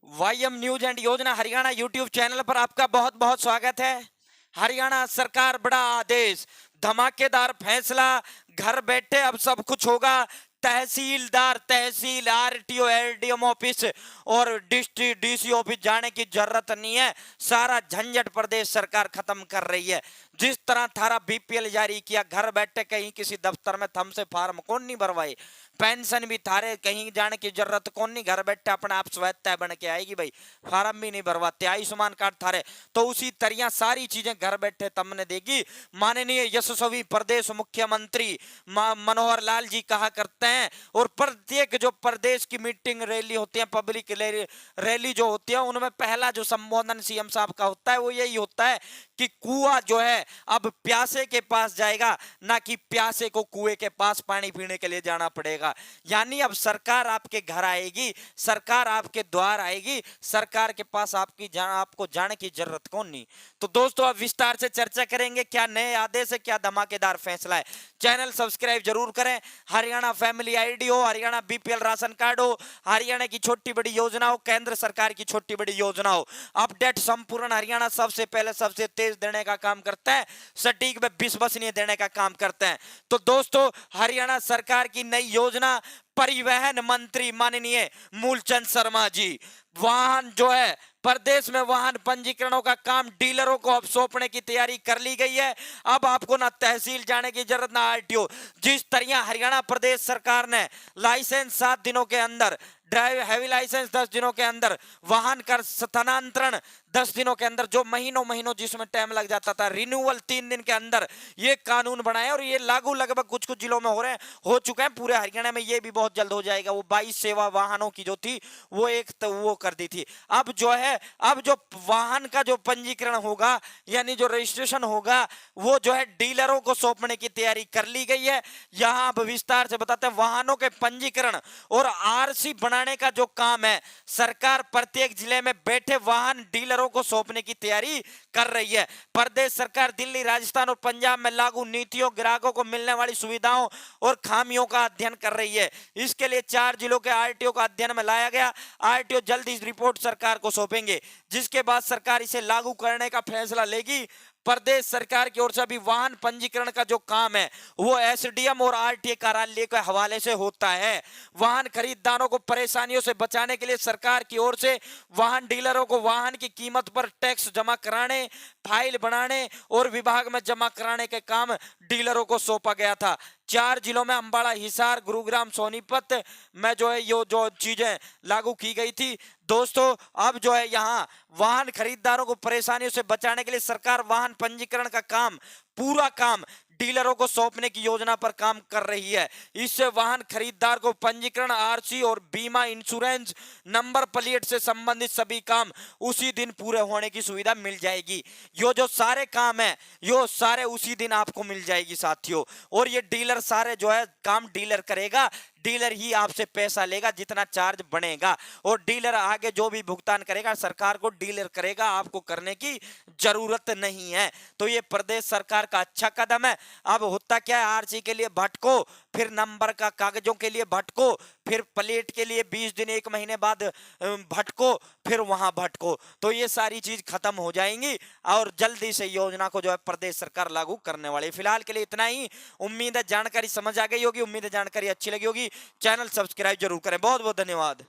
वाईएम news and योजना Haryana YouTube channel पर आपका बहुत बहुत स्वागत है। हरियाणा सरकार बड़ा आदेश, धमाकेदार फैसला, घर बैठे अब सब कुछ होगा। तहसीलदार, तहसील, आरटीओ, एलडीएम ऑफिस और डिस्ट्रिक्ट डीसी ऑफिस जाने की जरूरत नहीं है। सारा झंझट प्रदेश सरकार खत्म कर रही है। जिस तरह थारा बीपीएल जारी किया, घर बैठे कहीं किसी दफ्तर में थम से फार्म कौन नहीं भरवाए, पेंशन भी थारे कहीं जाने की जरूरत कौन नहीं, घर बैठे अपने आप स्वायत्ता बन के आएगी भाई, फार्म भी नहीं भरवाते। आयुष्मान कार्ड थारे तो उसी तरह सारी चीजें घर बैठे तमने देगी। माननीय यशस्वी प्रदेश मुख्यमंत्री मनोहर लाल जी कहा करते हैं, और प्रत्येक जो प्रदेश की मीटिंग रैली होती है, पब्लिक रैली जो होती है, उनमें पहला जो संबोधन सीएम साहब का होता है वो यही होता है कि कुआं जो है अब प्यासे के पास जाएगा, ना कि प्यासे को कुएं के पास पानी पीने के लिए जाना पड़ेगा। यानी अब सरकार आपके घर आएगी, सरकार आपके द्वार आएगी, सरकार के पास आपको जाने की जरूरत कौन नहीं। तो दोस्तों अब विस्तार से चर्चा करेंगे, क्या नए आदेश है, क्या धमाकेदार फैसला है। चैनल सब्सक्राइब जरूर करें। हरियाणा फैमिली आईडी हो, हरियाणा बीपीएल राशन कार्ड हो, हरियाणा की छोटी बड़ी योजना हो, केंद्र सरकार की छोटी बड़ी योजना हो, अपडेट संपूर्ण हरियाणा सबसे पहले सबसे तेज देने का काम करता है, सटीक में विश्वसनीय देने का काम करते हैं। तो दोस्तों हरियाणा सरकार की नई योजना, परिवहन मंत्री माननीय मूलचंद शर्मा जी, वाहन जो है प्रदेश में वाहन पंजीकरणों का काम डीलरों को अब सौंपने की तैयारी कर ली गई है। अब आपको ना तहसील जाने की जरूरत ना आरटीओ। जिस तरह हरियाणा प्रदेश सरकार ने लाइसेंस 7 दिनों के अंदर, ड्राइव हैवी लाइसेंस 10 दिनों के अंदर, वाहन का स्थानांतरण 10 दिनों के अंदर, जो महीनों जिसमें टाइम लग जाता था, रिन्यूअल 3 दिन के अंदर, ये कानून बनाया और ये लागू लगभग कुछ कुछ जिलों में हो चुके हैं। पूरे हरियाणा में ये भी बहुत जल्द हो जाएगा। वो 22 सेवा वाहनों की जो थी वो एक तो वो कर दी थी। अब जो है, अब जो वाहन का जो पंजीकरण होगा, यानी जो रजिस्ट्रेशन होगा, वो जो है डीलरों को सौंपने की तैयारी कर ली गई है। यहां अब विस्तार से बताते हैं, वाहनों के पंजीकरण और आरसी बनाने का जो काम है, सरकार प्रत्येक जिले में बैठे वाहन डीलरों को सौंपने की तैयारी कर रही है। प्रदेश सरकार दिल्ली, राजस्थान और पंजाब में लागू नीतियों, ग्राहकों को मिलने वाली सुविधाओं और खामियों का अध्ययन कर रही है। इसके लिए 4 जिलों के आरटीओ का अध्ययन में लाया गया। आरटीओ जल्द इस रिपोर्ट सरकार को सौंपेंगे, जिसके बाद सरकार इसे लागू करने का फैसला लेगी। प्रदेश सरकार की ओर से अभी वाहन पंजीकरण का जो काम है वो एसडीएम और आरटीए कार्यालय के हवाले से होता है। वाहन खरीदारों को परेशानियों से बचाने के लिए सरकार की ओर से वाहन डीलरों को वाहन की कीमत पर टैक्स जमा कराने, फाइल बनाने और विभाग में जमा कराने के काम डीलरों को सौंपा गया था। 4 जिलों में अंबाला, हिसार, गुरुग्राम, सोनीपत में जो है ये जो चीजें लागू की गई थी। दोस्तों अब जो है यहाँ वाहन खरीदारों को परेशानियों से बचाने के लिए सरकार वाहन पंजीकरण का काम, पूरा काम डीलरों को सौंपने की योजना पर काम कर रही है। इससे वाहन खरीदार को पंजीकरण, आरसी और बीमा, इंश्योरेंस, नंबर प्लेट से संबंधित सभी काम उसी दिन पूरे होने की सुविधा मिल जाएगी। यो जो सारे काम है यो सारे उसी दिन आपको मिल जाएगी साथियों। और ये डीलर सारे जो है काम डीलर करेगा, डीलर ही आपसे पैसा लेगा जितना चार्ज बनेगा, और डीलर आगे जो भी भुगतान करेगा सरकार को डीलर करेगा, आपको करने की जरूरत नहीं है। तो ये प्रदेश सरकार का अच्छा कदम है। अब होता क्या है, आरसी के लिए भटको, फिर नंबर का कागजों के लिए भटको, फिर प्लेट के लिए 20 दिन 1 महीने बाद भटको, फिर वहां भटको। तो ये सारी चीज खत्म हो जाएंगी और जल्दी से योजना को जो है प्रदेश सरकार लागू करने वाली। फिलहाल के लिए इतना ही। उम्मीद है जानकारी समझ आ गई होगी, उम्मीद है जानकारी अच्छी लगी होगी। चैनल सब्सक्राइब जरूर करें। बहुत बहुत धन्यवाद।